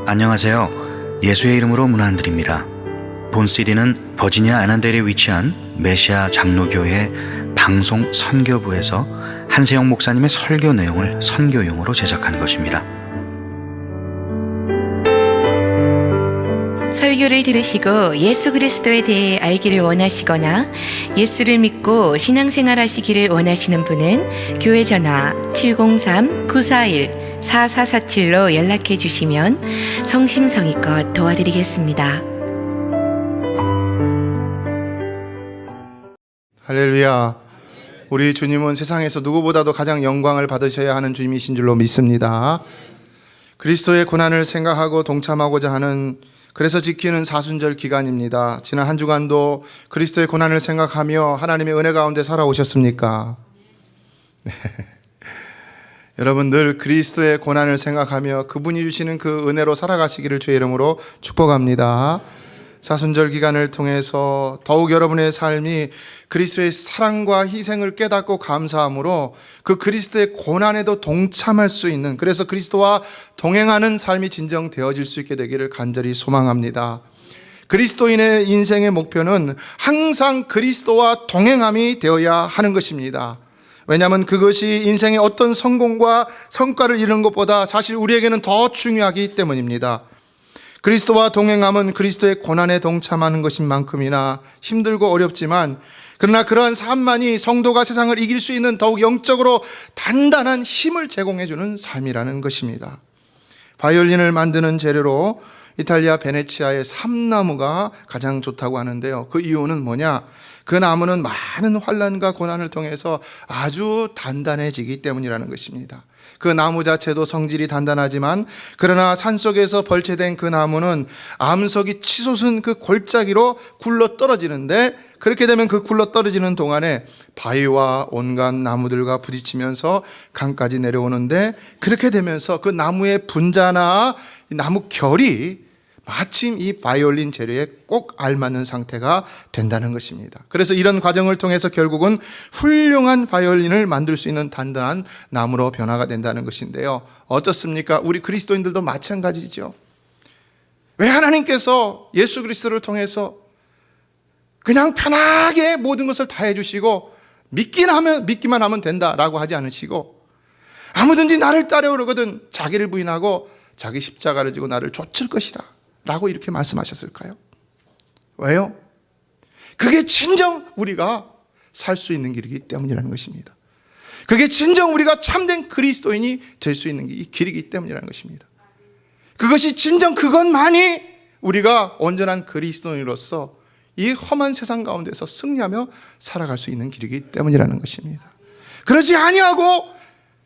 안녕하세요. 예수의 이름으로 문안 안 드립니다. 본 CD는 버지니아 애난델에 위치한 메시아 장로교회 방송 선교부에서 한세영 목사님의 설교 내용을 선교용으로 제작한 것입니다. 설교를 들으시고 예수 그리스도에 대해 알기를 원하시거나 예수를 믿고 신앙생활 하시기를 원하시는 분은 교회 전화 703-941-4447로 연락해 주시면 성심성의껏 도와드리겠습니다. 할렐루야. 우리 주님은 세상에서 누구보다도 가장 영광을 받으셔야 하는 주님이신 줄로 믿습니다. 그리스도의 고난을 생각하고 동참하고자 하는, 그래서 지키는 사순절 기간입니다. 지난 한 주간도 그리스도의 고난을 생각하며 하나님의 은혜 가운데 살아오셨습니까? 네. 여러분 늘 그리스도의 고난을 생각하며 그분이 주시는 그 은혜로 살아가시기를 주의 이름으로 축복합니다. 사순절 기간을 통해서 더욱 여러분의 삶이 그리스도의 사랑과 희생을 깨닫고 감사함으로 그 그리스도의 고난에도 동참할 수 있는, 그래서 그리스도와 동행하는 삶이 진정되어질 수 있게 되기를 간절히 소망합니다. 그리스도인의 인생의 목표는 항상 그리스도와 동행함이 되어야 하는 것입니다. 왜냐하면 그것이 인생의 어떤 성공과 성과를 이루는 것보다 사실 우리에게는 더 중요하기 때문입니다. 그리스도와 동행함은 그리스도의 고난에 동참하는 것인 만큼이나 힘들고 어렵지만, 그러나 그러한 삶만이 성도가 세상을 이길 수 있는 더욱 영적으로 단단한 힘을 제공해주는 삶이라는 것입니다. 바이올린을 만드는 재료로 이탈리아 베네치아의 삼나무가 가장 좋다고 하는데요. 그 이유는 뭐냐? 그 나무는 많은 환난과 고난을 통해서 아주 단단해지기 때문이라는 것입니다. 그 나무 자체도 성질이 단단하지만, 그러나 산속에서 벌채된 그 나무는 암석이 치솟은 그 골짜기로 굴러 떨어지는데, 그렇게 되면 그 굴러 떨어지는 동안에 바위와 온갖 나무들과 부딪히면서 강까지 내려오는데, 그렇게 되면서 그 나무의 분자나 나무 결이 마침 이 바이올린 재료에 꼭 알맞는 상태가 된다는 것입니다. 그래서 이런 과정을 통해서 결국은 훌륭한 바이올린을 만들 수 있는 단단한 나무로 변화가 된다는 것인데요. 어떻습니까? 우리 그리스도인들도 마찬가지죠. 왜 하나님께서 예수 그리스도를 통해서 그냥 편하게 모든 것을 다 해주시고 믿기만 하면 된다라고 하지 않으시고, 아무든지 나를 따르거든 자기를 부인하고 자기 십자가를 지고 나를 좇을 것이다 라고 이렇게 말씀하셨을까요? 왜요? 그게 진정 우리가 살 수 있는 길이기 때문이라는 것입니다. 그게 진정 우리가 참된 그리스도인이 될 수 있는 이 길이기 때문이라는 것입니다. 그것이 진정, 그것만이 우리가 온전한 그리스도인으로서 이 험한 세상 가운데서 승리하며 살아갈 수 있는 길이기 때문이라는 것입니다. 그러지 아니하고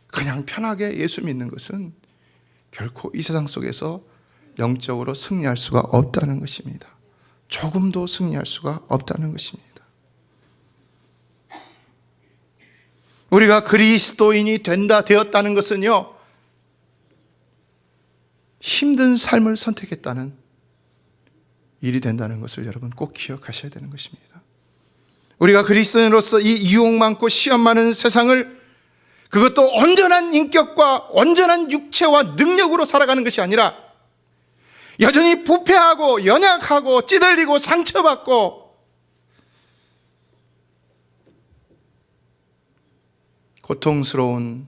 그냥 편하게 예수 믿는 것은 결코 이 세상 속에서 영적으로 승리할 수가 없다는 것입니다. 조금도 승리할 수가 없다는 것입니다. 우리가 그리스도인이 되었다는 것은요, 힘든 삶을 선택했다는 일이 된다는 것을 여러분 꼭 기억하셔야 되는 것입니다. 우리가 그리스도인으로서 이 유혹 많고 시험 많은 세상을, 그것도 온전한 인격과 온전한 육체와 능력으로 살아가는 것이 아니라 여전히 부패하고 연약하고 찌들리고 상처받고 고통스러운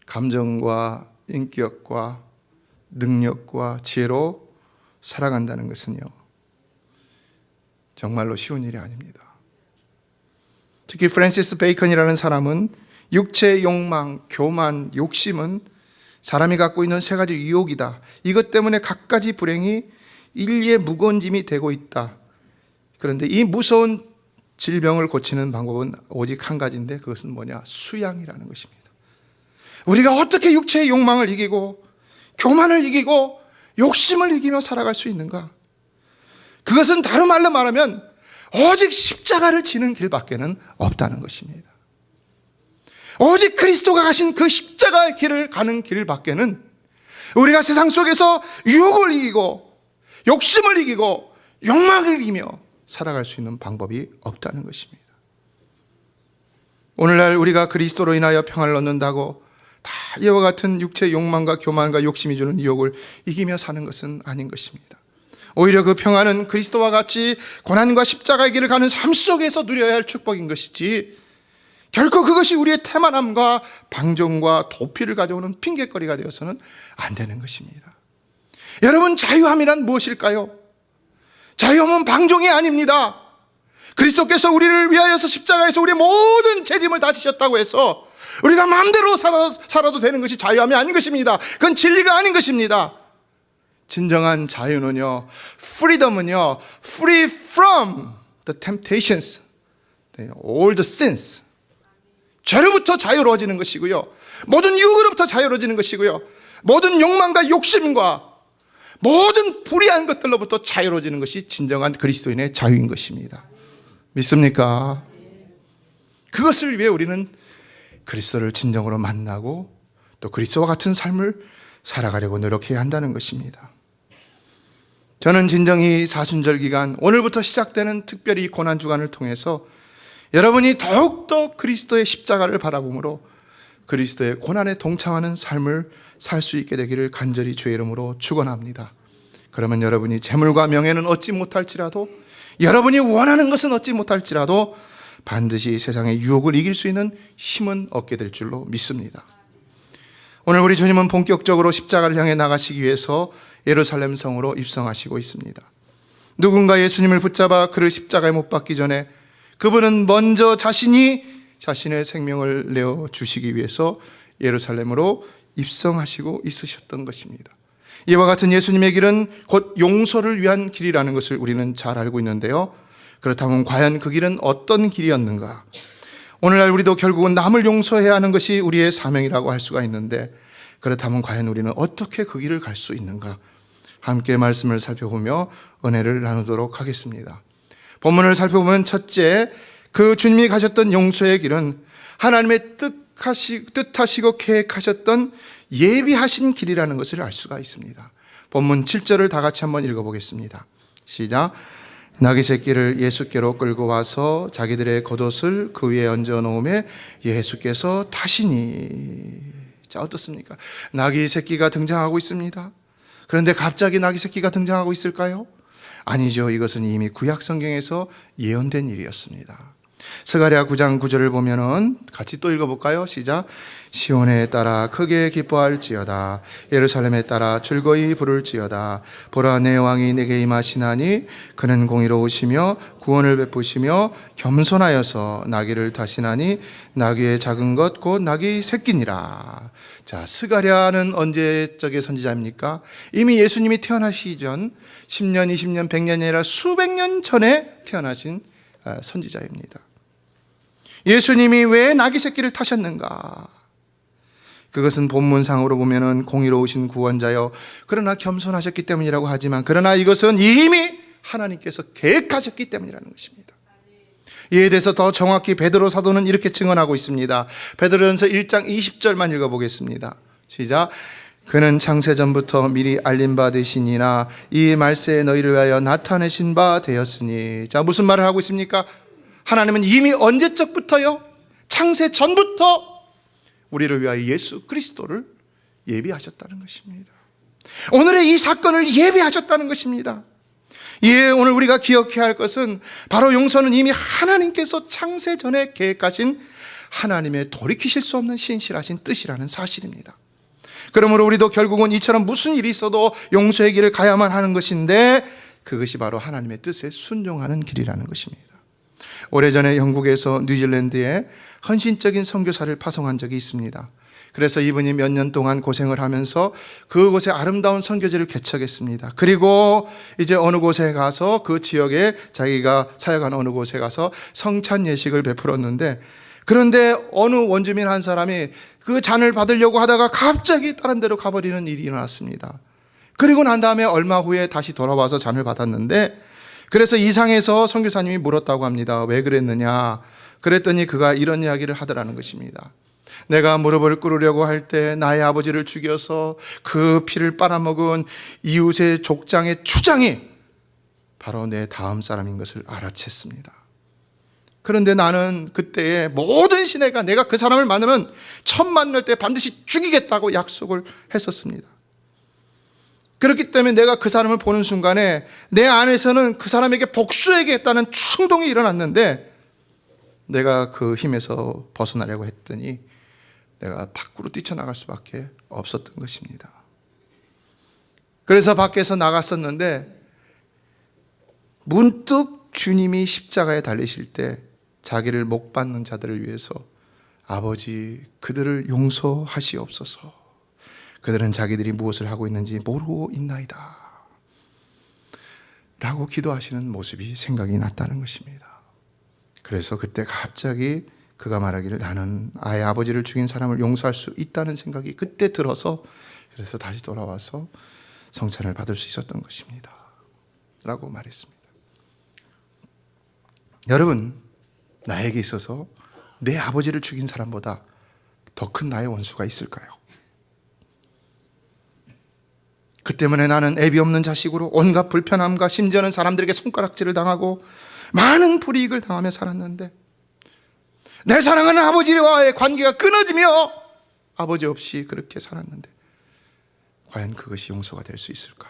감정과 인격과 능력과 지혜로 살아간다는 것은요, 정말로 쉬운 일이 아닙니다. 특히 프랜시스 베이컨이라는 사람은 육체의 욕망, 교만, 욕심은 사람이 갖고 있는 세 가지 유혹이다. 이것 때문에 갖가지 불행이 인류의 무거운 짐이 되고 있다. 그런데 이 무서운 질병을 고치는 방법은 오직 한 가지인데, 그것은 뭐냐? 수양이라는 것입니다. 우리가 어떻게 육체의 욕망을 이기고 교만을 이기고 욕심을 이기며 살아갈 수 있는가? 그것은 다른 말로 말하면 오직 십자가를 지는 길밖에는 없다는 것입니다. 오직 그리스도가 가신 그 십자가의 길을 가는 길밖에는 우리가 세상 속에서 유혹을 이기고 욕심을 이기고 욕망을 이기며 살아갈 수 있는 방법이 없다는 것입니다. 오늘날 우리가 그리스도로 인하여 평안을 얻는다고 다 이와 같은 육체의 욕망과 교만과 욕심이 주는 유혹을 이기며 사는 것은 아닌 것입니다. 오히려 그 평안은 그리스도와 같이 고난과 십자가의 길을 가는 삶 속에서 누려야 할 축복인 것이지, 결코 그것이 우리의 태만함과 방종과 도피를 가져오는 핑계거리가 되어서는 안 되는 것입니다. 여러분, 자유함이란 무엇일까요? 자유함은 방종이 아닙니다. 그리스도께서 우리를 위하여서 십자가에서 우리의 모든 죄짐을 다 지셨다고 해서 우리가 마음대로 살아도 되는 것이 자유함이 아닌 것입니다. 그건 진리가 아닌 것입니다. 진정한 자유는요, freedom은요, free from the temptations, all the sins. 죄로부터 자유로워지는 것이고요, 모든 유혹으로부터 자유로워지는 것이고요, 모든 욕망과 욕심과 모든 불의한 것들로부터 자유로워지는 것이 진정한 그리스도인의 자유인 것입니다. 믿습니까? 그것을 위해 우리는 그리스도를 진정으로 만나고 또 그리스도와 같은 삶을 살아가려고 노력해야 한다는 것입니다. 저는 진정이 사순절 기간, 오늘부터 시작되는 특별히 이 고난주간을 통해서 여러분이 더욱더 그리스도의 십자가를 바라보므로 그리스도의 고난에 동참하는 삶을 살 수 있게 되기를 간절히 주의 이름으로 축원합니다. 그러면 여러분이 재물과 명예는 얻지 못할지라도, 여러분이 원하는 것은 얻지 못할지라도 반드시 세상의 유혹을 이길 수 있는 힘은 얻게 될 줄로 믿습니다. 오늘 우리 주님은 본격적으로 십자가를 향해 나가시기 위해서 예루살렘 성으로 입성하시고 있습니다. 누군가 예수님을 붙잡아 그를 십자가에 못 박기 전에 그분은 먼저 자신의 생명을 내어주시기 위해서 예루살렘으로 입성하시고 있으셨던 것입니다. 이와 같은 예수님의 길은 곧 용서를 위한 길이라는 것을 우리는 잘 알고 있는데요, 그렇다면 과연 그 길은 어떤 길이었는가? 오늘날 우리도 결국은 남을 용서해야 하는 것이 우리의 사명이라고 할 수가 있는데, 그렇다면 과연 우리는 어떻게 그 길을 갈 수 있는가? 함께 말씀을 살펴보며 은혜를 나누도록 하겠습니다. 본문을 살펴보면 첫째, 그 주님이 가셨던 용서의 길은 하나님의 뜻하시고 계획하셨던 예비하신 길이라는 것을 알 수가 있습니다. 본문 7절을 다 같이 한번 읽어보겠습니다. 시작. 나귀 새끼를 예수께로 끌고 와서 자기들의 겉옷을 그 위에 얹어 놓음에 예수께서 타시니. 자, 어떻습니까? 나귀 새끼가 등장하고 있습니다. 그런데 갑자기 나귀 새끼가 등장하고 있을까요? 아니죠. 이것은 이미 구약 성경에서 예언된 일이었습니다. 스가랴 9장 9절을 보면은 같이 또 읽어볼까요? 시작. 시온에 따라 크게 기뻐할지어다. 예루살렘에 따라 즐거이 부를지어다. 보라, 내 왕이 내게 임하시나니 그는 공의로우시며 구원을 베푸시며 겸손하여서 나귀를 타시나니 나귀의 작은 것 곧 나귀 새끼니라. 자, 스가랴는 언제적의 선지자입니까? 이미 예수님이 태어나시기 전 10년, 20년, 100년이 아니라 수백 년 전에 태어나신 선지자입니다. 예수님이 왜 나귀 새끼를 타셨는가? 그것은 본문상으로 보면은 공의로우신 구원자여 그러나 겸손하셨기 때문이라고 하지만, 그러나 이것은 이미 하나님께서 계획하셨기 때문이라는 것입니다. 이에 대해서 더 정확히 베드로 사도는 이렇게 증언하고 있습니다. 베드로전서 1장 20절만 읽어보겠습니다. 시작. 그는 창세전부터 미리 알린 바 되시니나 이 말세에 너희를 위하여 나타내신 바 되었으니. 자, 무슨 말을 하고 있습니까? 하나님은 이미 언제적부터요? 창세 전부터 우리를 위하여 예수 그리스도를 예비하셨다는 것입니다. 오늘의 이 사건을 예비하셨다는 것입니다. 예, 오늘 우리가 기억해야 할 것은 바로 용서는 이미 하나님께서 창세 전에 계획하신 하나님의 돌이키실 수 없는 신실하신 뜻이라는 사실입니다. 그러므로 우리도 결국은 이처럼 무슨 일이 있어도 용서의 길을 가야만 하는 것인데, 그것이 바로 하나님의 뜻에 순종하는 길이라는 것입니다. 오래전에 영국에서 뉴질랜드에 헌신적인 선교사를 파송한 적이 있습니다. 그래서 이분이 몇 년 동안 고생을 하면서 그곳에 아름다운 선교지를 개척했습니다. 그리고 이제 어느 곳에 가서 그 지역에 자기가 사역한 어느 곳에 가서 성찬 예식을 베풀었는데, 그런데 어느 원주민 한 사람이 그 잔을 받으려고 하다가 갑자기 다른 데로 가버리는 일이 일어났습니다. 그리고 난 다음에 얼마 후에 다시 돌아와서 잔을 받았는데, 그래서 이상해서 선교사님이 물었다고 합니다. 왜 그랬느냐? 그랬더니 그가 이런 이야기를 하더라는 것입니다. 내가 무릎을 꿇으려고 할 때 나의 아버지를 죽여서 그 피를 빨아먹은 이웃의 족장의 추장이 바로 내 다음 사람인 것을 알아챘습니다. 그런데 나는 그때에 모든 시내가 내가 그 사람을 만나면 처음 만날 때 반드시 죽이겠다고 약속을 했었습니다. 그렇기 때문에 내가 그 사람을 보는 순간에 내 안에서는 그 사람에게 복수해야겠다는 충동이 일어났는데, 내가 그 힘에서 벗어나려고 했더니 내가 밖으로 뛰쳐나갈 수밖에 없었던 것입니다. 그래서 밖에서 나갔었는데 문득 주님이 십자가에 달리실 때 자기를 목 받는 자들을 위해서 아버지 그들을 용서하시옵소서, 그들은 자기들이 무엇을 하고 있는지 모르고 있나이다 라고 기도하시는 모습이 생각이 났다는 것입니다. 그래서 그때 갑자기 그가 말하기를 나는 아예 아버지를 죽인 사람을 용서할 수 있다는 생각이 그때 들어서, 그래서 다시 돌아와서 성찬을 받을 수 있었던 것입니다 라고 말했습니다. 여러분, 나에게 있어서 내 아버지를 죽인 사람보다 더 큰 나의 원수가 있을까요? 그 때문에 나는 애비 없는 자식으로 온갖 불편함과 심지어는 사람들에게 손가락질을 당하고 많은 불이익을 당하며 살았는데, 내 사랑하는 아버지와의 관계가 끊어지며 아버지 없이 그렇게 살았는데 과연 그것이 용서가 될 수 있을까?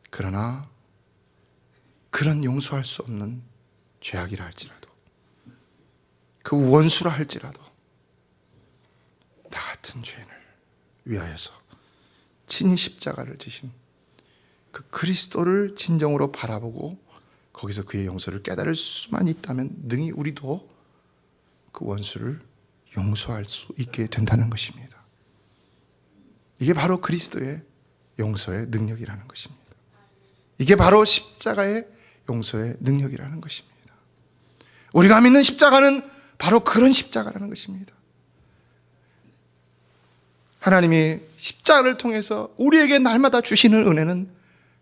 그러나 그런 용서할 수 없는 죄악이라 할지라도, 그 원수라 할지라도 나 같은 죄인을 위하여서 친히 십자가를 지신 그 그리스도를 진정으로 바라보고 거기서 그의 용서를 깨달을 수만 있다면 능히 우리도 그 원수를 용서할 수 있게 된다는 것입니다. 이게 바로 그리스도의 용서의 능력이라는 것입니다. 이게 바로 십자가의 용서의 능력이라는 것입니다. 우리가 믿는 십자가는 바로 그런 십자가라는 것입니다. 하나님이 십자가를 통해서 우리에게 날마다 주시는 은혜는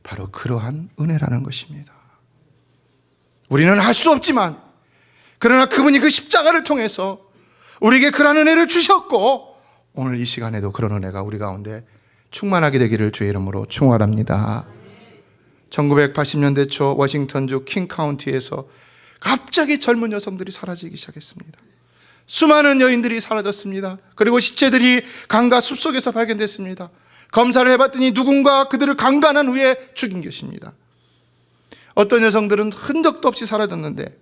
바로 그러한 은혜라는 것입니다. 우리는 할 수 없지만, 그러나 그분이 그 십자가를 통해서 우리에게 그러한 은혜를 주셨고, 오늘 이 시간에도 그런 은혜가 우리 가운데 충만하게 되기를 주의 이름으로 축원합니다. 1980년대 초 워싱턴주 킹카운티에서 갑자기 젊은 여성들이 사라지기 시작했습니다. 수많은 여인들이 사라졌습니다. 그리고 시체들이 강과 숲속에서 발견됐습니다. 검사를 해봤더니 누군가 그들을 강간한 후에 죽인 것입니다. 어떤 여성들은 흔적도 없이 사라졌는데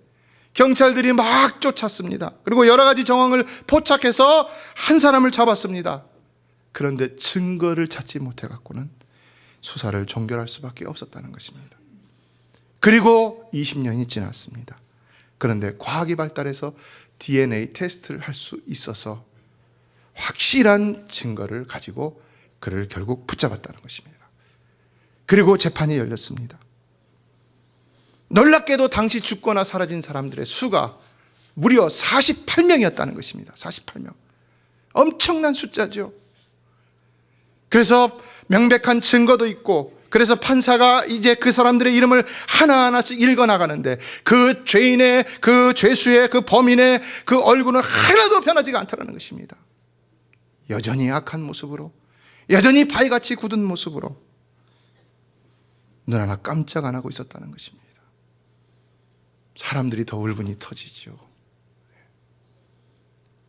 경찰들이 막 쫓았습니다. 그리고 여러 가지 정황을 포착해서 한 사람을 잡았습니다. 그런데 증거를 찾지 못해갖고는 수사를 종결할 수밖에 없었다는 것입니다. 그리고 20년이 지났습니다. 그런데 과학이 발달해서 DNA 테스트를 할 수 있어서 확실한 증거를 가지고 그를 결국 붙잡았다는 것입니다. 그리고 재판이 열렸습니다. 놀랍게도 당시 죽거나 사라진 사람들의 수가 무려 48명이었다는 것입니다. 48명. 엄청난 숫자죠. 그래서 명백한 증거도 있고, 그래서 판사가 이제 그 사람들의 이름을 하나하나씩 읽어나가는데 그 죄인의, 그 죄수의, 그 범인의 그 얼굴은 하나도 변하지가 않다는 것입니다. 여전히 악한 모습으로, 여전히 바위같이 굳은 모습으로 눈 하나 깜짝 안 하고 있었다는 것입니다. 사람들이 더 울분이 터지죠.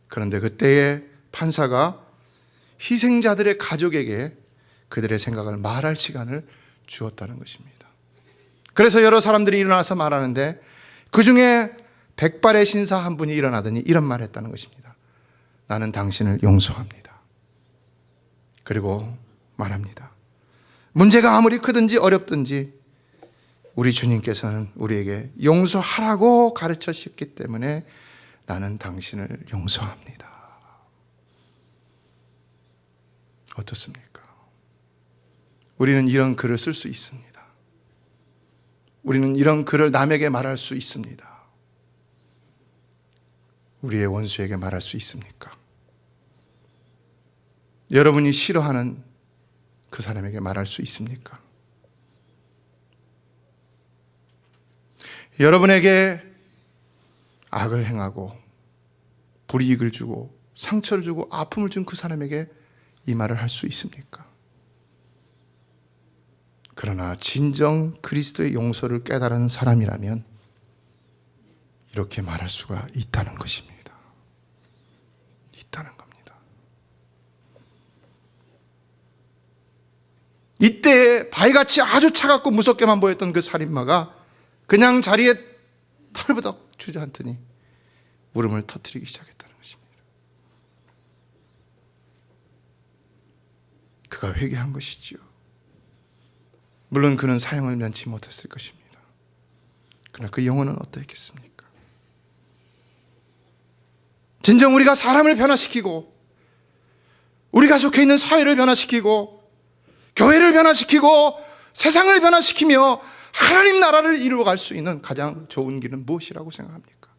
그런데 그때의 판사가 희생자들의 가족에게 그들의 생각을 말할 시간을 주었다는 것입니다. 그래서 여러 사람들이 일어나서 말하는데 그 중에 백발의 신사 한 분이 일어나더니 이런 말을 했다는 것입니다. 나는 당신을 용서합니다. 그리고 말합니다. 문제가 아무리 크든지 어렵든지 우리 주님께서는 우리에게 용서하라고 가르치셨기 때문에 나는 당신을 용서합니다. 어떻습니까? 우리는 이런 글을 쓸 수 있습니다. 우리는 이런 글을 남에게 말할 수 있습니다. 우리의 원수에게 말할 수 있습니까? 여러분이 싫어하는 그 사람에게 말할 수 있습니까? 여러분에게 악을 행하고 불이익을 주고 상처를 주고 아픔을 준 그 사람에게 이 말을 할 수 있습니까? 그러나 진정 그리스도의 용서를 깨달은 사람이라면 이렇게 말할 수가 있다는 것입니다. 있다는 겁니다. 이때 바위같이 아주 차갑고 무섭게만 보였던 그 살인마가 그냥 자리에 털부덕 주저앉더니 울음을 터뜨리기 시작했다는 것입니다. 그가 회개한 것이지요. 물론 그는 사형을 면치 못했을 것입니다. 그러나 그 영혼은 어떠했겠습니까? 진정 우리가 사람을 변화시키고 우리가 속해 있는 사회를 변화시키고 교회를 변화시키고 세상을 변화시키며 하나님 나라를 이루어갈 수 있는 가장 좋은 길은 무엇이라고 생각합니까?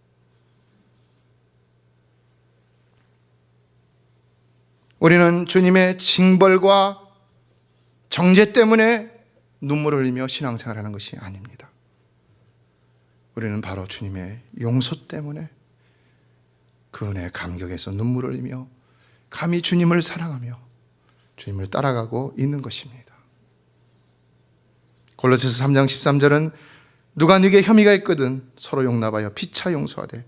우리는 주님의 징벌과 정죄 때문에 눈물을 흘리며 신앙생활하는 것이 아닙니다. 우리는 바로 주님의 용서 때문에 그 은혜의 감격에서 눈물을 흘리며 감히 주님을 사랑하며 주님을 따라가고 있는 것입니다. 골로새서 3장 13절은 누가 네게 혐의가 있거든 서로 용납하여 피차 용서하되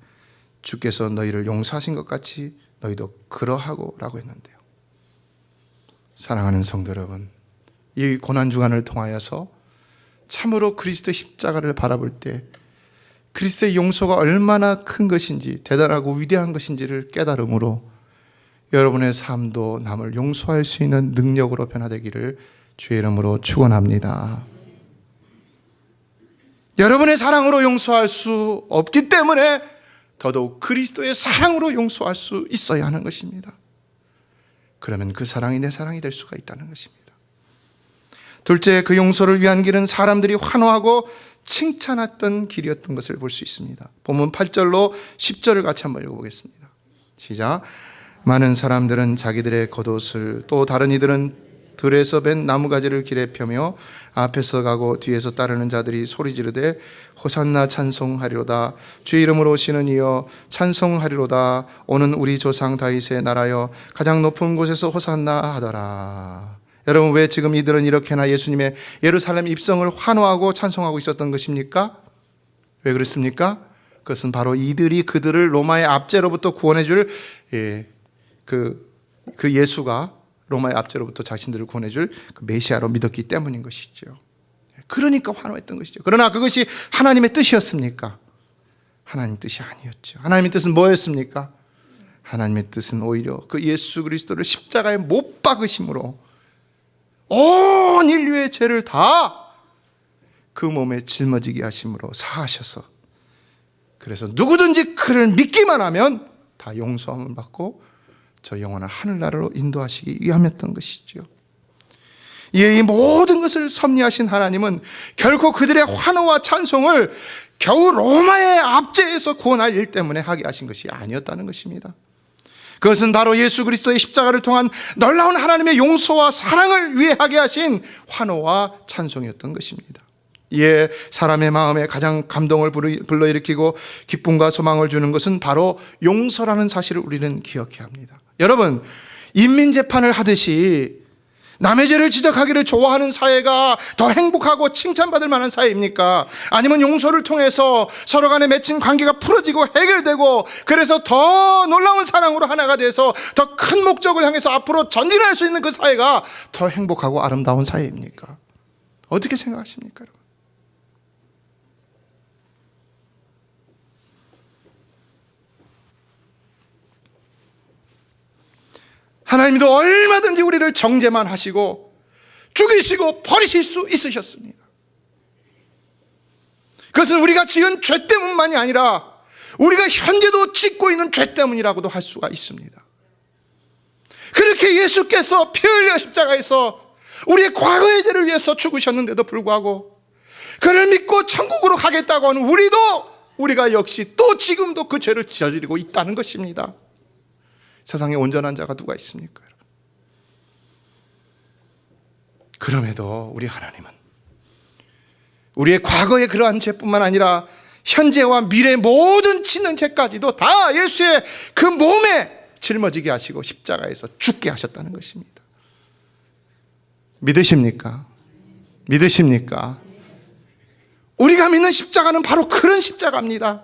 주께서 너희를 용서하신 것 같이 너희도 그러하고 라고 했는데요. 사랑하는 성도 여러분, 이 고난주간을 통하여서 참으로 그리스도의 십자가를 바라볼 때 그리스도의 용서가 얼마나 큰 것인지 대단하고 위대한 것인지를 깨달음으로 여러분의 삶도 남을 용서할 수 있는 능력으로 변화되기를 주의 이름으로 축원합니다. 여러분의 사랑으로 용서할 수 없기 때문에 더더욱 그리스도의 사랑으로 용서할 수 있어야 하는 것입니다. 그러면 그 사랑이 내 사랑이 될 수가 있다는 것입니다. 둘째, 그 용서를 위한 길은 사람들이 환호하고 칭찬했던 길이었던 것을 볼 수 있습니다. 본문 8절로 10절을 같이 한번 읽어보겠습니다. 시작. 많은 사람들은 자기들의 겉옷을 또 다른 이들은 들에서 벤 나무가지를 길에 펴며 앞에서 가고 뒤에서 따르는 자들이 소리 지르되 호산나 찬송하리로다. 주의 이름으로 오시는 이여 찬송하리로다. 오는 우리 조상 다윗의 나라여 가장 높은 곳에서 호산나 하더라. 여러분, 왜 지금 이들은 이렇게나 예수님의 예루살렘 입성을 환호하고 찬송하고 있었던 것입니까? 왜 그렇습니까? 그것은 바로 이들이 그들을 로마의 압제로부터 구원해 줄 그 예수가 로마의 압제로부터 자신들을 구원해 줄 그 메시아로 믿었기 때문인 것이죠. 그러니까 환호했던 것이죠. 그러나 그것이 하나님의 뜻이었습니까? 하나님 뜻이 아니었죠. 하나님의 뜻은 뭐였습니까? 하나님의 뜻은 오히려 그 예수 그리스도를 십자가에 못 박으심으로 온 인류의 죄를 다 그 몸에 짊어지게 하심으로 사하셔서, 그래서 누구든지 그를 믿기만 하면 다 용서함을 받고 저 영원한 하늘나라로 인도하시기 위함이었던 것이죠. 이에 이 모든 것을 섭리하신 하나님은 결코 그들의 환호와 찬송을 겨우 로마의 압제에서 구원할 일 때문에 하게 하신 것이 아니었다는 것입니다. 그것은 바로 예수 그리스도의 십자가를 통한 놀라운 하나님의 용서와 사랑을 위해 하게 하신 환호와 찬송이었던 것입니다. 이에 사람의 마음에 가장 감동을 불러일으키고 기쁨과 소망을 주는 것은 바로 용서라는 사실을 우리는 기억해야 합니다. 여러분, 인민재판을 하듯이 남의 죄를 지적하기를 좋아하는 사회가 더 행복하고 칭찬받을 만한 사회입니까? 아니면 용서를 통해서 서로 간에 맺힌 관계가 풀어지고 해결되고 그래서 더 놀라운 사랑으로 하나가 돼서 더 큰 목적을 향해서 앞으로 전진할 수 있는 그 사회가 더 행복하고 아름다운 사회입니까? 어떻게 생각하십니까, 여러분? 하나님도 얼마든지 우리를 정죄만 하시고 죽이시고 버리실 수 있으셨습니다. 그것은 우리가 지은 죄 때문만이 아니라 우리가 현재도 짓고 있는 죄 때문이라고도 할 수가 있습니다. 그렇게 예수께서 피 흘려 십자가에서 우리의 과거의 죄를 위해서 죽으셨는데도 불구하고 그를 믿고 천국으로 가겠다고 하는 우리가 역시 또 지금도 그 죄를 저지르고 있다는 것입니다. 세상에 온전한 자가 누가 있습니까? 그럼에도 우리 하나님은 우리의 과거의 그러한 죄뿐만 아니라 현재와 미래의 모든 짓는 죄까지도 다 예수의 그 몸에 짊어지게 하시고 십자가에서 죽게 하셨다는 것입니다. 믿으십니까? 믿으십니까? 우리가 믿는 십자가는 바로 그런 십자가입니다.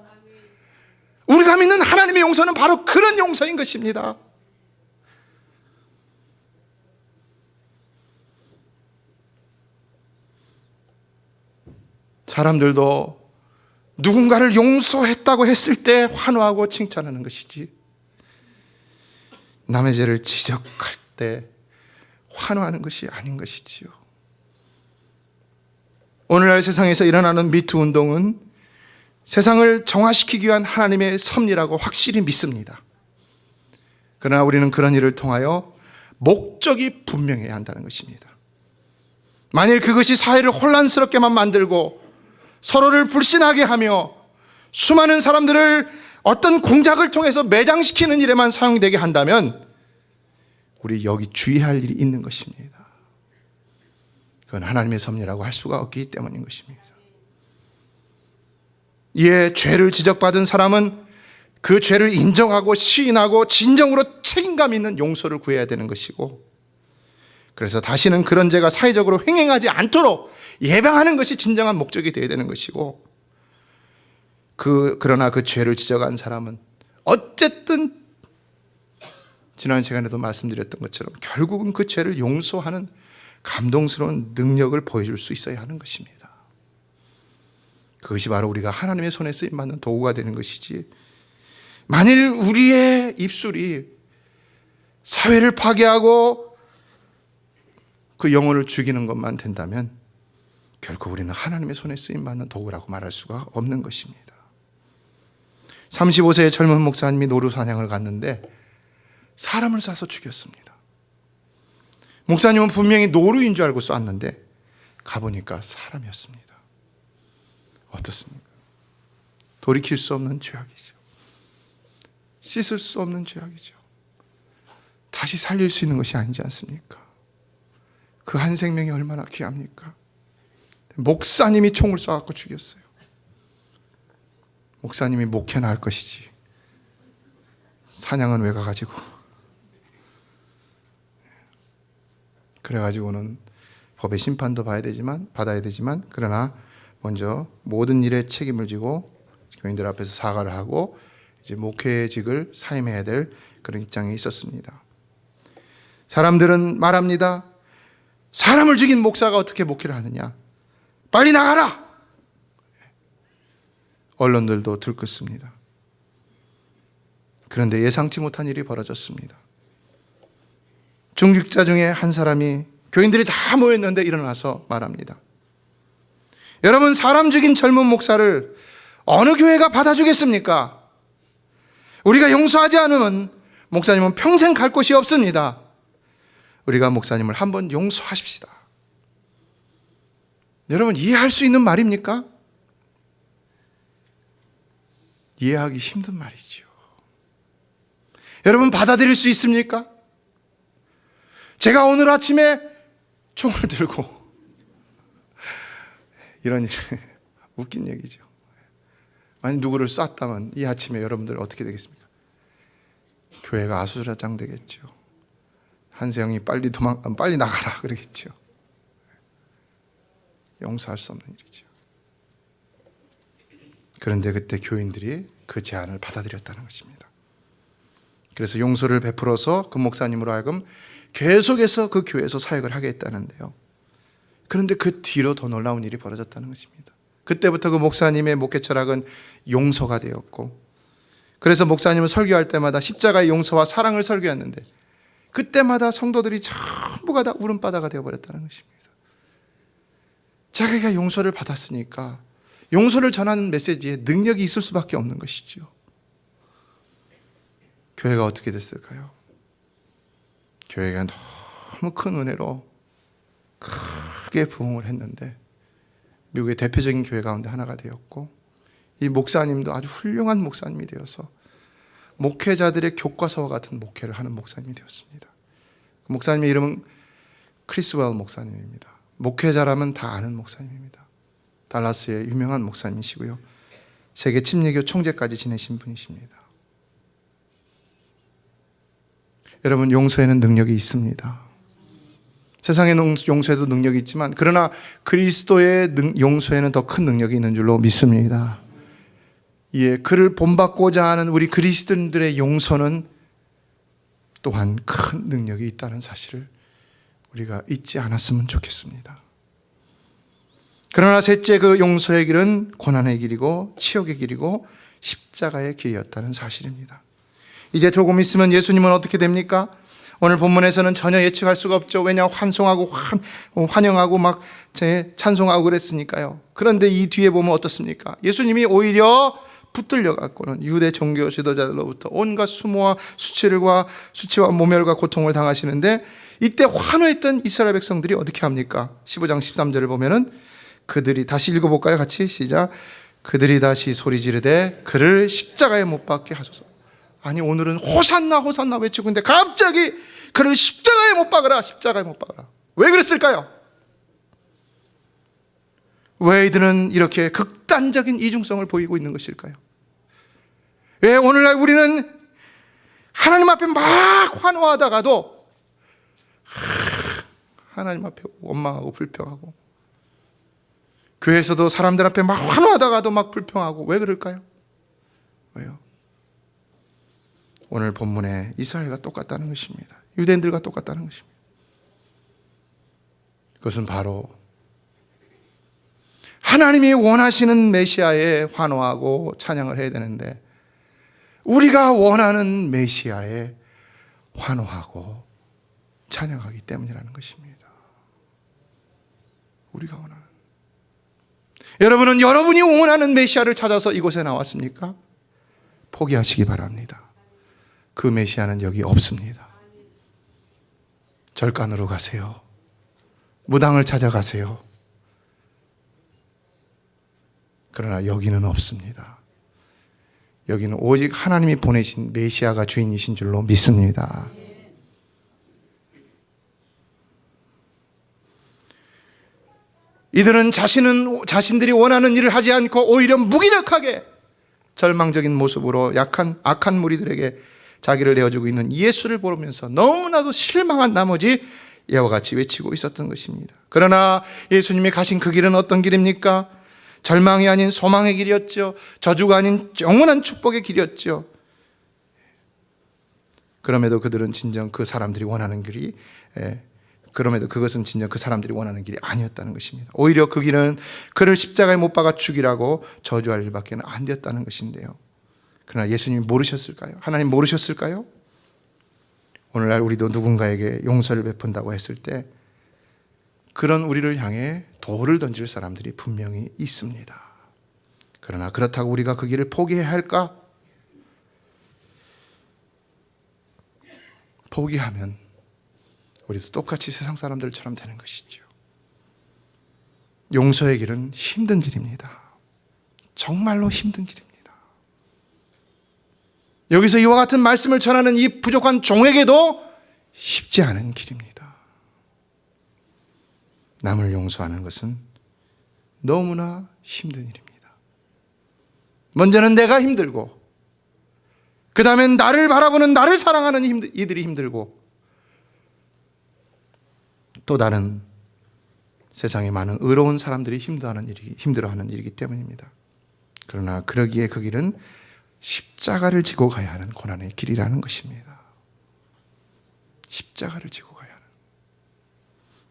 우리가 믿는 하나님의 용서는 바로 그런 용서인 것입니다. 사람들도 누군가를 용서했다고 했을 때 환호하고 칭찬하는 것이지, 남의 죄를 지적할 때 환호하는 것이 아닌 것이지요. 오늘날 세상에서 일어나는 미투 운동은 세상을 정화시키기 위한 하나님의 섭리라고 확실히 믿습니다. 그러나 우리는 그런 일을 통하여 목적이 분명해야 한다는 것입니다. 만일 그것이 사회를 혼란스럽게만 만들고 서로를 불신하게 하며 수많은 사람들을 어떤 공작을 통해서 매장시키는 일에만 사용되게 한다면 우리 여기 주의할 일이 있는 것입니다. 그건 하나님의 섭리라고 할 수가 없기 때문인 것입니다. 이에 죄를 지적받은 사람은 그 죄를 인정하고 시인하고 진정으로 책임감 있는 용서를 구해야 되는 것이고, 그래서 다시는 그런 죄가 사회적으로 횡행하지 않도록 예방하는 것이 진정한 목적이 되어야 되는 것이고, 그러나 그 죄를 지적한 사람은 어쨌든 지난 시간에도 말씀드렸던 것처럼 결국은 그 죄를 용서하는 감동스러운 능력을 보여줄 수 있어야 하는 것입니다. 그것이 바로 우리가 하나님의 손에 쓰임받는 도구가 되는 것이지, 만일 우리의 입술이 사회를 파괴하고 그 영혼을 죽이는 것만 된다면 결코 우리는 하나님의 손에 쓰임받는 도구라고 말할 수가 없는 것입니다. 35세의 젊은 목사님이 노루 사냥을 갔는데 사람을 쏴서 죽였습니다. 목사님은 분명히 노루인 줄 알고 쐈는데 가보니까 사람이었습니다. 어떻습니까? 돌이킬 수 없는 죄악이죠. 씻을 수 없는 죄악이죠. 다시 살릴 수 있는 것이 아니지 않습니까? 그 한 생명이 얼마나 귀합니까? 목사님이 총을 쏴갖고 죽였어요. 목사님이 목회나 할 것이지 사냥은 왜 가가지고. 그래가지고는 법의 심판도 받아야 되지만 그러나 먼저 모든 일에 책임을 지고 교인들 앞에서 사과를 하고 이제 목회직을 사임해야 될 그런 입장에 있었습니다. 사람들은 말합니다. 사람을 죽인 목사가 어떻게 목회를 하느냐? 빨리 나가라! 언론들도 들끓습니다. 그런데 예상치 못한 일이 벌어졌습니다. 중직자 중에 한 사람이 교인들이 다 모였는데 일어나서 말합니다. 여러분, 사람 죽인 젊은 목사를 어느 교회가 받아주겠습니까? 우리가 용서하지 않으면 목사님은 평생 갈 곳이 없습니다. 우리가 목사님을 한번 용서하십시다. 여러분, 이해할 수 있는 말입니까? 이해하기 힘든 말이죠. 여러분, 받아들일 수 있습니까? 제가 오늘 아침에 총을 들고 이런 일, 웃긴 얘기죠. 만약 누구를 쐈다면 이 아침에 여러분들 어떻게 되겠습니까? 교회가 아수라장 되겠죠. 한세영이 빨리 나가라 그러겠죠. 용서할 수 없는 일이죠. 그런데 그때 교인들이 그 제안을 받아들였다는 것입니다. 그래서 용서를 베풀어서 그 목사님으로 하여금 계속해서 그 교회에서 사역을 하게 했다는데요. 그런데 그 뒤로 더 놀라운 일이 벌어졌다는 것입니다. 그때부터 그 목사님의 목회 철학은 용서가 되었고, 그래서 목사님은 설교할 때마다 십자가의 용서와 사랑을 설교했는데 그때마다 성도들이 전부가 다 울음바다가 되어버렸다는 것입니다. 자기가 용서를 받았으니까 용서를 전하는 메시지에 능력이 있을 수밖에 없는 것이죠. 교회가 어떻게 됐을까요? 교회가 너무 큰 은혜로 크게 부흥을 했는데 미국의 대표적인 교회 가운데 하나가 되었고, 이 목사님도 아주 훌륭한 목사님이 되어서 목회자들의 교과서와 같은 목회를 하는 목사님이 되었습니다. 그 목사님의 이름은 크리스웰 목사님입니다. 목회자라면 다 아는 목사님입니다. 달라스의 유명한 목사님이시고요. 세계 침례교 총재까지 지내신 분이십니다. 여러분, 용서에는 능력이 있습니다. 세상의 용서에도 능력이 있지만 그러나 그리스도의 용서에는 더 큰 능력이 있는 줄로 믿습니다. 예, 그를 본받고자 하는 우리 그리스도인들의 용서는 또한 큰 능력이 있다는 사실을 우리가 잊지 않았으면 좋겠습니다. 그러나 셋째, 그 용서의 길은 고난의 길이고 치욕의 길이고 십자가의 길이었다는 사실입니다. 이제 조금 있으면 예수님은 어떻게 됩니까? 오늘 본문에서는 전혀 예측할 수가 없죠. 왜냐, 환송하고 환영하고 막 찬송하고 그랬으니까요. 그런데 이 뒤에 보면 어떻습니까? 예수님이 오히려 붙들려 갖고는 유대 종교 지도자들로부터 온갖 수모와 수치와 모멸과 고통을 당하시는데, 이때 환호했던 이스라엘 백성들이 어떻게 합니까? 15장 13절을 보면은 그들이, 다시 읽어볼까요? 같이 시작. 그들이 다시 소리 지르되 그를 십자가에 못 박게 하소서. 아니, 오늘은 호산나 호산나 외치고 있는데 갑자기 그를 십자가에 못 박으라, 십자가에 못 박으라. 왜 그랬을까요? 왜 이들은 이렇게 극단적인 이중성을 보이고 있는 것일까요? 왜 오늘날 우리는 하나님 앞에 막 환호하다가도 하나님 앞에 원망하고 불평하고, 교회에서도 사람들 앞에 막 환호하다가도 막 불평하고, 왜 그럴까요? 왜요? 오늘 본문에 이스라엘과 똑같다는 것입니다. 유대인들과 똑같다는 것입니다. 그것은 바로 하나님이 원하시는 메시아에 환호하고 찬양을 해야 되는데, 우리가 원하는 메시아에 환호하고 찬양하기 때문이라는 것입니다. 우리가 원하는. 여러분은 여러분이 원하는 메시아를 찾아서 이곳에 나왔습니까? 포기하시기 바랍니다. 그 메시아는 여기 없습니다. 절간으로 가세요. 무당을 찾아가세요. 그러나 여기는 없습니다. 여기는 오직 하나님이 보내신 메시아가 주인이신 줄로 믿습니다. 이들은 자신들이 원하는 일을 하지 않고 오히려 무기력하게 절망적인 모습으로 악한 무리들에게 자기를 내어주고 있는 예수를 보면서 너무나도 실망한 나머지 이와 같이 외치고 있었던 것입니다. 그러나 예수님이 가신 그 길은 어떤 길입니까? 절망이 아닌 소망의 길이었죠. 저주가 아닌 영원한 축복의 길이었죠. 그럼에도 그들은 진정 그 사람들이 원하는 길이, 그럼에도 그것은 진정 그 사람들이 원하는 길이 아니었다는 것입니다. 오히려 그 길은 그를 십자가에 못 박아 죽이라고 저주할 일밖에 안 되었다는 것인데요. 그러나 예수님이 모르셨을까요? 하나님 모르셨을까요? 오늘날 우리도 누군가에게 용서를 베푼다고 했을 때 그런 우리를 향해 돌을 던질 사람들이 분명히 있습니다. 그러나 그렇다고 우리가 그 길을 포기해야 할까? 포기하면 우리도 똑같이 세상 사람들처럼 되는 것이죠. 용서의 길은 힘든 길입니다. 정말로 힘든 길입니다. 여기서 이와 같은 말씀을 전하는 이 부족한 종에게도 쉽지 않은 길입니다. 남을 용서하는 것은 너무나 힘든 일입니다. 먼저는 내가 힘들고, 그 다음엔 나를 바라보는, 나를 사랑하는 이들이 힘들고, 또 다른 세상에 많은 의로운 사람들이 힘들어하는 일이기 때문입니다. 그러나 그러기에 그 길은 십자가를 지고 가야 하는 고난의 길이라는 것입니다. 십자가를 지고 가야 하는.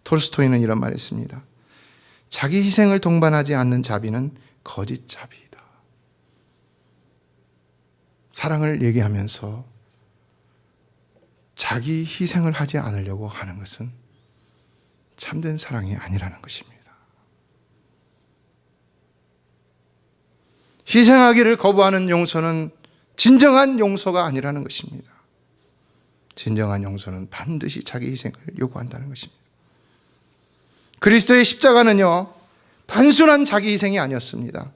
톨스토이는 이런 말을 했습니다. 자기 희생을 동반하지 않는 자비는 거짓 자비이다. 사랑을 얘기하면서 자기 희생을 하지 않으려고 하는 것은 참된 사랑이 아니라는 것입니다. 희생하기를 거부하는 용서는 진정한 용서가 아니라는 것입니다. 진정한 용서는 반드시 자기 희생을 요구한다는 것입니다. 그리스도의 십자가는요, 단순한 자기 희생이 아니었습니다.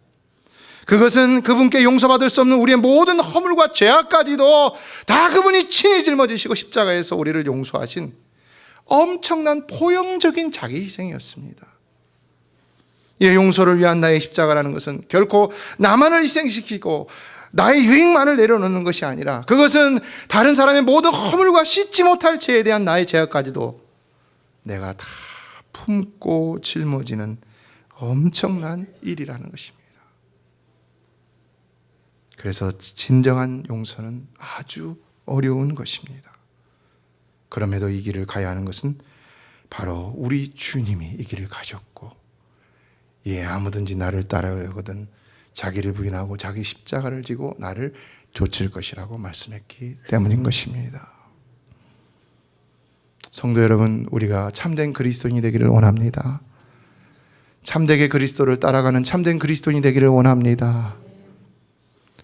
그것은 그분께 용서받을 수 없는 우리의 모든 허물과 죄악까지도 다 그분이 친히 짊어지시고 십자가에서 우리를 용서하신 엄청난 포용적인 자기 희생이었습니다. 이 용서를 위한 나의 십자가라는 것은 결코 나만을 희생시키고 나의 유익만을 내려놓는 것이 아니라, 그것은 다른 사람의 모든 허물과 씻지 못할 죄에 대한 나의 죄악까지도 내가 다 품고 짊어지는 엄청난 일이라는 것입니다. 그래서 진정한 용서는 아주 어려운 것입니다. 그럼에도 이 길을 가야 하는 것은 바로 우리 주님이 이 길을 가셨고, 아무든지 나를 따르거든 자기를 부인하고 자기 십자가를 지고 나를 좇을 것이라고 말씀했기 때문인 것입니다. 성도 여러분, 우리가 참된 그리스도인이 되기를 원합니다. 참되게 그리스도를 따라가는 참된 그리스도인이 되기를 원합니다.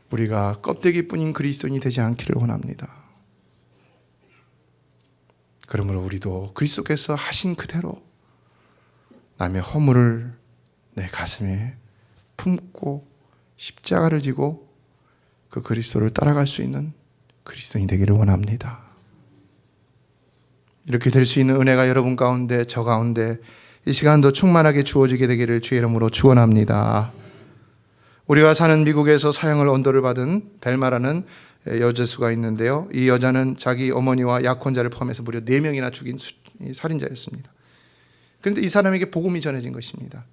우리가 껍데기뿐인 그리스도인이 되지 않기를 원합니다. 그러므로 우리도 그리스도께서 하신 그대로 남의 허물을 내 가슴에 품고 십자가를 지고 그 그리스도를 따라갈 수 있는 그리스도인이 되기를 원합니다. 이렇게 될 수 있는 은혜가 여러분 가운데, 저 가운데 이 시간도 충만하게 주어지게 되기를 주의 이름으로 축원합니다. 우리가 사는 미국에서 사형을 언도를 받은 벨마라는 여자수가 있는데요. 이 여자는 자기 어머니와 약혼자를 포함해서 무려 4명이나 죽인 살인자였습니다. 그런데 이 사람에게 복음이 전해진 것입니다.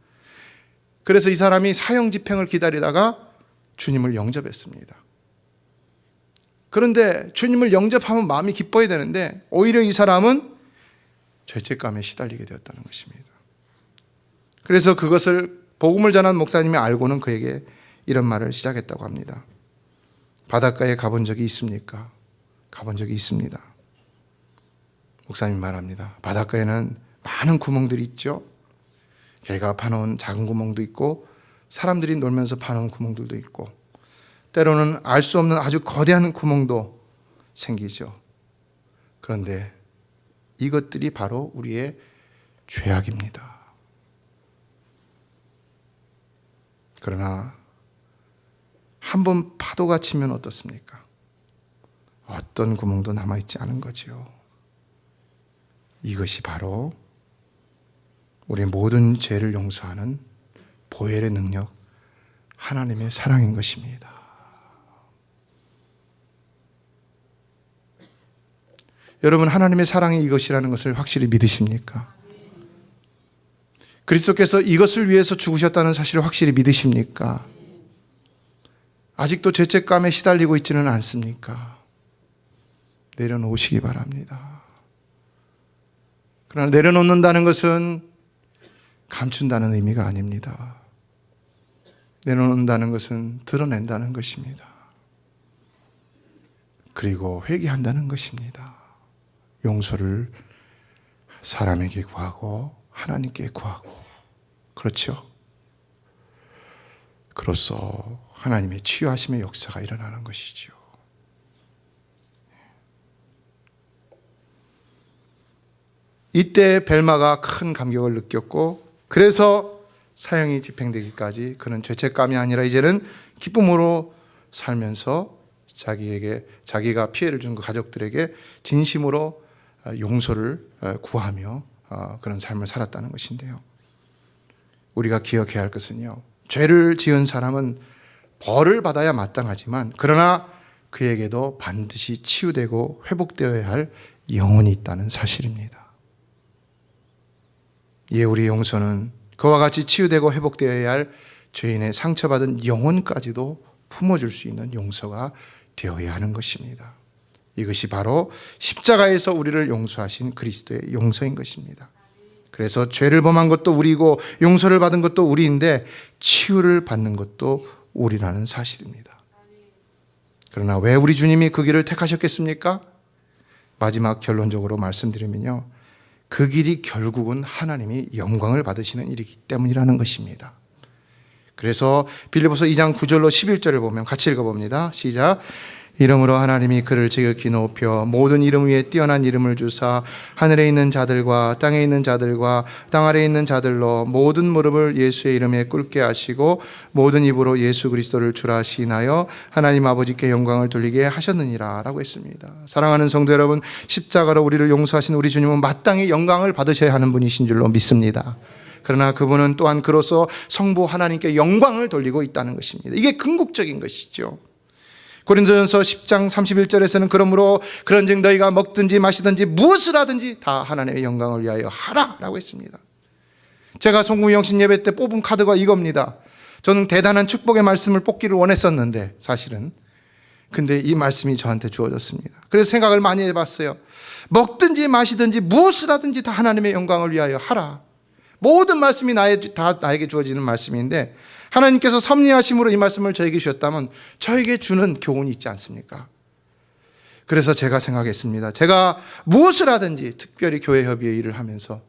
그래서 이 사람이 사형 집행을 기다리다가 주님을 영접했습니다. 그런데 주님을 영접하면 마음이 기뻐야 되는데 오히려 이 사람은 죄책감에 시달리게 되었다는 것입니다. 그래서 그것을 복음을 전한 목사님이 알고는 그에게 이런 말을 시작했다고 합니다. 바닷가에 가본 적이 있습니까? 가본 적이 있습니다. 목사님이 말합니다. 바닷가에는 많은 구멍들이 있죠. 개가 파놓은 작은 구멍도 있고 사람들이 놀면서 파놓은 구멍들도 있고 때로는 알 수 없는 아주 거대한 구멍도 생기죠. 그런데 이것들이 바로 우리의 죄악입니다. 그러나 한번 파도가 치면 어떻습니까? 어떤 구멍도 남아있지 않은 거지요. 이것이 바로 우리의 모든 죄를 용서하는 보혈의 능력, 하나님의 사랑인 것입니다. 여러분, 하나님의 사랑이 이것이라는 것을 확실히 믿으십니까? 그리스도께서 이것을 위해서 죽으셨다는 사실을 확실히 믿으십니까? 아직도 죄책감에 시달리고 있지는 않습니까? 내려놓으시기 바랍니다. 그러나 내려놓는다는 것은 감춘다는 의미가 아닙니다. 내려놓는다는 것은 드러낸다는 것입니다. 그리고 회개한다는 것입니다. 용서를 사람에게 구하고 하나님께 구하고, 그렇죠? 그로써 하나님의 치유하심의 역사가 일어나는 것이죠. 이때 벨마가 큰 감격을 느꼈고, 그래서 사형이 집행되기까지 그는 죄책감이 아니라 이제는 기쁨으로 살면서 자기가 피해를 준 그 가족들에게 진심으로 용서를 구하며 그런 삶을 살았다는 것인데요. 우리가 기억해야 할 것은요, 죄를 지은 사람은 벌을 받아야 마땅하지만 그러나 그에게도 반드시 치유되고 회복되어야 할 영혼이 있다는 사실입니다. 이에 우리의 용서는 그와 같이 치유되고 회복되어야 할 죄인의 상처받은 영혼까지도 품어줄 수 있는 용서가 되어야 하는 것입니다. 이것이 바로 십자가에서 우리를 용서하신 그리스도의 용서인 것입니다. 그래서 죄를 범한 것도 우리고 용서를 받은 것도 우리인데 치유를 받는 것도 우리라는 사실입니다. 그러나 왜 우리 주님이 그 길을 택하셨겠습니까? 마지막 결론적으로 말씀드리면요, 그 길이 결국은 하나님이 영광을 받으시는 일이기 때문이라는 것입니다. 그래서 빌립보서 2장 9절로 11절을 보면 같이 읽어봅니다. 시작. 이름으로 하나님이 그를 지극히 높여 모든 이름 위에 뛰어난 이름을 주사 하늘에 있는 자들과 땅에 있는 자들과 땅 아래에 있는 자들로 모든 무릎을 예수의 이름에 꿇게 하시고 모든 입으로 예수 그리스도를 주라 시인하여 하나님 아버지께 영광을 돌리게 하셨느니라 라고 했습니다. 사랑하는 성도 여러분, 십자가로 우리를 용서하신 우리 주님은 마땅히 영광을 받으셔야 하는 분이신 줄로 믿습니다. 그러나 그분은 또한 그로서 성부 하나님께 영광을 돌리고 있다는 것입니다. 이게 궁극적인 것이죠. 고린도전서 10장 31절에서는 그러므로 그런즉 너희가 먹든지 마시든지 무엇을 하든지 다 하나님의 영광을 위하여 하라 라고 했습니다. 제가 송구영신 예배 때 뽑은 카드가 이겁니다. 저는 대단한 축복의 말씀을 뽑기를 원했었는데 사실은 근데 이 말씀이 저한테 주어졌습니다. 그래서 생각을 많이 해봤어요. 먹든지 마시든지 무엇을 하든지 다 하나님의 영광을 위하여 하라. 모든 말씀이 다 나에게 주어지는 말씀인데 하나님께서 섭리하심으로 이 말씀을 저에게 주셨다면 저에게 주는 교훈이 있지 않습니까? 그래서 제가 생각했습니다. 제가 무엇을 하든지 특별히 교회 협의의 일을 하면서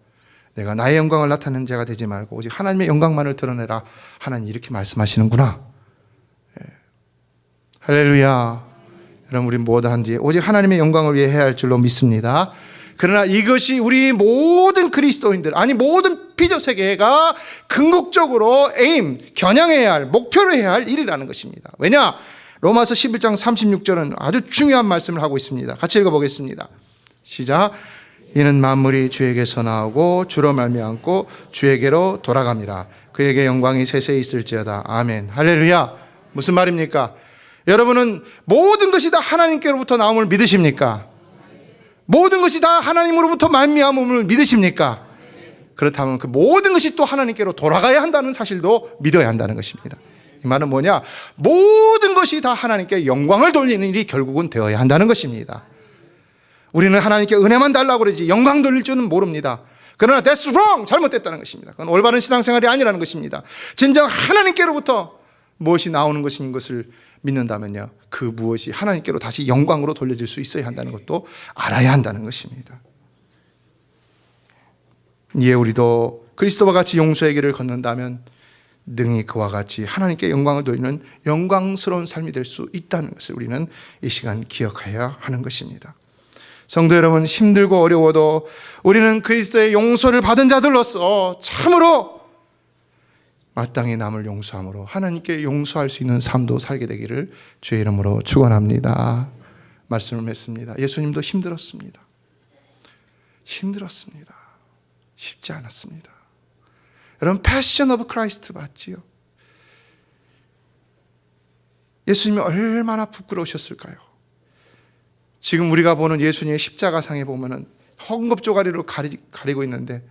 내가 나의 영광을 나타내는 자가 되지 말고 오직 하나님의 영광만을 드러내라. 하나님 이렇게 말씀하시는구나. 할렐루야. 여러분 우리 무엇을 하든지 오직 하나님의 영광을 위해 해야 할 줄로 믿습니다. 그러나 이것이 우리 모든 그리스도인들 아니 모든 피조 세계가 궁극적으로 겨냥해야 할 목표로 해야 할 일이라는 것입니다. 왜냐? 로마서 11장 36절은 아주 중요한 말씀을 하고 있습니다. 같이 읽어보겠습니다. 시작. 이는 만물이 주에게서 나오고 주로 말미암고 주에게로 돌아갑니다. 그에게 영광이 세세히 있을지어다. 아멘. 할렐루야. 무슨 말입니까? 여러분은 모든 것이 다 하나님께로부터 나옴을 믿으십니까? 모든 것이 다 하나님으로부터 말미암음을 믿으십니까? 그렇다면 그 모든 것이 또 하나님께로 돌아가야 한다는 사실도 믿어야 한다는 것입니다. 이 말은 뭐냐? 모든 것이 다 하나님께 영광을 돌리는 일이 결국은 되어야 한다는 것입니다. 우리는 하나님께 은혜만 달라고 그러지 영광 돌릴 줄은 모릅니다. 그러나 that's wrong! 잘못됐다는 것입니다. 그건 올바른 신앙생활이 아니라는 것입니다. 진정 하나님께로부터 무엇이 나오는 것인 것을 믿는다면요, 그 무엇이 하나님께로 다시 영광으로 돌려질 수 있어야 한다는 것도 알아야 한다는 것입니다. 이에 우리도 그리스도와 같이 용서의 길을 걷는다면 능히 그와 같이 하나님께 영광을 돌리는 영광스러운 삶이 될 수 있다는 것을 우리는 이 시간 기억해야 하는 것입니다. 성도 여러분, 힘들고 어려워도 우리는 그리스도의 용서를 받은 자들로서 참으로 마땅히 남을 용서함으로 하나님께 용서할 수 있는 삶도 살게 되기를 주의 이름으로 축원합니다. 말씀을 맺습니다. 예수님도 힘들었습니다. 쉽지 않았습니다. 여러분, 패션 오브 크라이스트 봤지요? 예수님이 얼마나 부끄러우셨을까요? 지금 우리가 보는 예수님의 십자가상에 보면은 헝겊 조가리로 가리고 있는데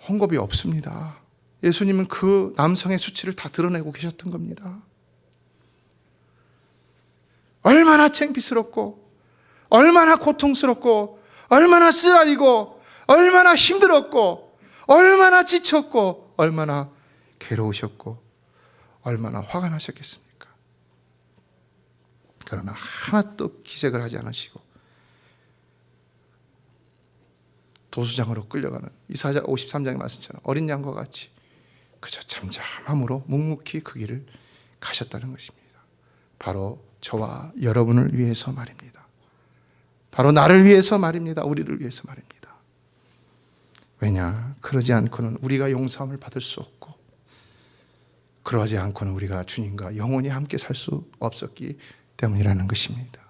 헝겊이 없습니다. 예수님은 그 남성의 수치를 다 드러내고 계셨던 겁니다. 얼마나 창피스럽고 얼마나 고통스럽고 얼마나 쓰라리고 얼마나 힘들었고 얼마나 지쳤고 얼마나 괴로우셨고 얼마나 화가 나셨겠습니까? 그러나 하나도 기색을 하지 않으시고 도수장으로 끌려가는 이사야 53장의 말씀처럼 어린 양과 같이 그저 잠잠함으로 묵묵히 그 길을 가셨다는 것입니다. 바로 저와 여러분을 위해서 말입니다. 바로 나를 위해서 말입니다. 우리를 위해서 말입니다. 왜냐? 그러지 않고는 우리가 용서함을 받을 수 없고 그러지 않고는 우리가 주님과 영원히 함께 살 수 없었기 때문이라는 것입니다.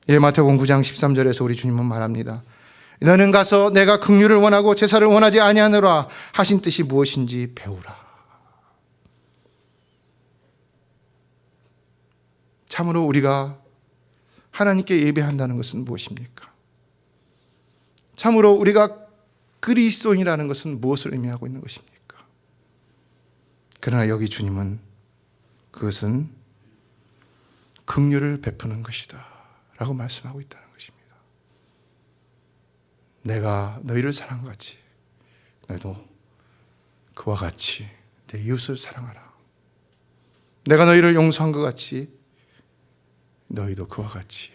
예, 마태복음 9장 13절에서 우리 주님은 말합니다. 너는 가서 내가 긍휼을 원하고 제사를 원하지 아니하노라 하신 뜻이 무엇인지 배우라. 참으로 우리가 하나님께 예배한다는 것은 무엇입니까? 참으로 우리가 그리스도인이라는 것은 무엇을 의미하고 있는 것입니까? 그러나 여기 주님은 그것은 긍휼을 베푸는 것이다 라고 말씀하고 있다는 것입니다. 내가 너희를 사랑한 것 같이 너희도 그와 같이 내 이웃을 사랑하라. 내가 너희를 용서한 것 같이 너희도 그와 같이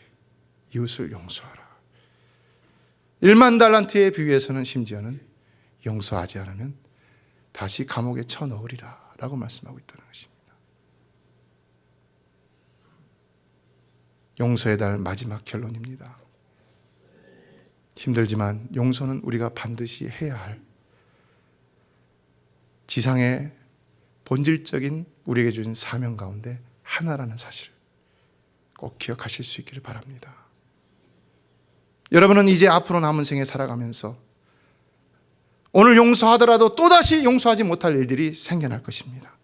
이웃을 용서하라. 1만 달란트에 비유해서는 심지어는 용서하지 않으면 다시 감옥에 쳐넣으리라 라고 말씀하고 있다는 것입니다. 용서의 달 마지막 결론입니다. 힘들지만 용서는 우리가 반드시 해야 할 지상의 본질적인 우리에게 주신 사명 가운데 하나라는 사실을 꼭 기억하실 수 있기를 바랍니다. 여러분은 이제 앞으로 남은 생에 살아가면서 오늘 용서하더라도 또다시 용서하지 못할 일들이 생겨날 것입니다.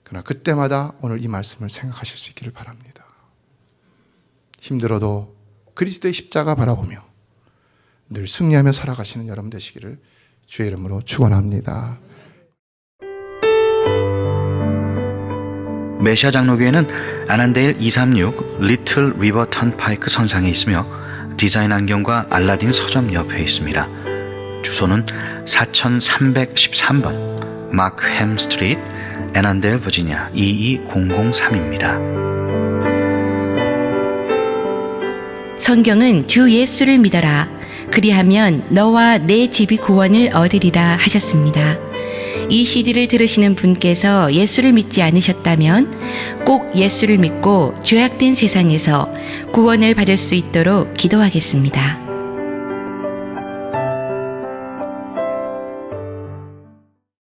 그러나 그때마다 오늘 이 말씀을 생각하실 수 있기를 바랍니다. 힘들어도 그리스도의 십자가 바라보며 늘 승리하며 살아가시는 여러분 되시기를 주의 이름으로 축원합니다. 메시아 장로교회는 아난데일 236 리틀 리버 턴파이크 선상에 있으며 디자인 안경과 알라딘 서점 옆에 있습니다. 주소는 4313번 마크햄 스트리트, 애난데일, 버지니아 22003입니다. 성경은 주 예수를 믿어라. 그리하면 너와 내 집이 구원을 얻으리라 하셨습니다. 이 CD를 들으시는 분께서 예수를 믿지 않으셨다면 꼭 예수를 믿고 죄악된 세상에서 구원을 받을 수 있도록 기도하겠습니다.